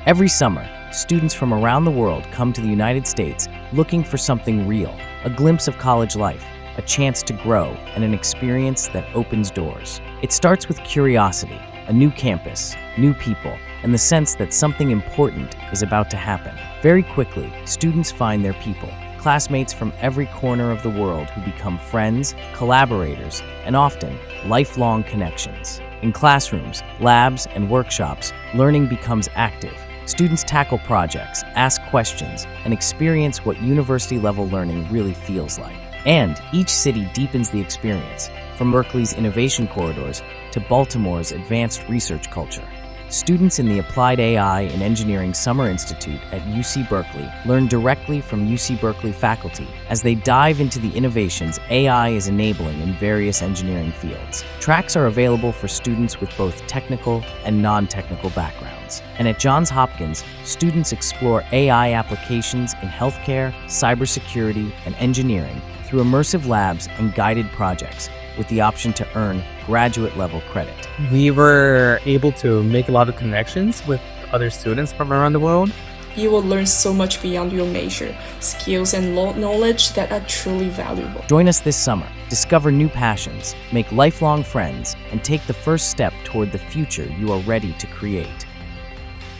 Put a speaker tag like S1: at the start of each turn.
S1: Every summer, students from around the world come to the United States looking for something real, a glimpse of college life, a chance to grow, and an experience that opens doors. It starts with curiosity, a new campus, new people, and the sense that something important is about to happen. Very quickly, students find their people, classmates from every corner of the world who become friends, collaborators, and often lifelong connections. In classrooms, labs, and workshops, learning becomes active. Students tackle projects, ask questions, and experience what university-level learning really feels like. And each city deepens the experience, from Berkeley's innovation corridors to Baltimore's advanced research culture. Students in the Applied AI and Engineering Summer Institute at UC Berkeley learn directly from UC Berkeley faculty as they dive into the innovations AI is enabling in various engineering fields. Tracks are available for students with both technical and non-technical backgrounds. And at Johns Hopkins, students explore AI applications in healthcare, cybersecurity, and engineering through immersive labs and guided projects, with the option to earn graduate-level credit.
S2: We were able to make a lot of connections with other students from around the world.
S3: You will learn so much beyond your major, skills and knowledge that are truly valuable.
S1: Join us this summer, discover new passions, make lifelong friends, and take the first step toward the future you are ready to create.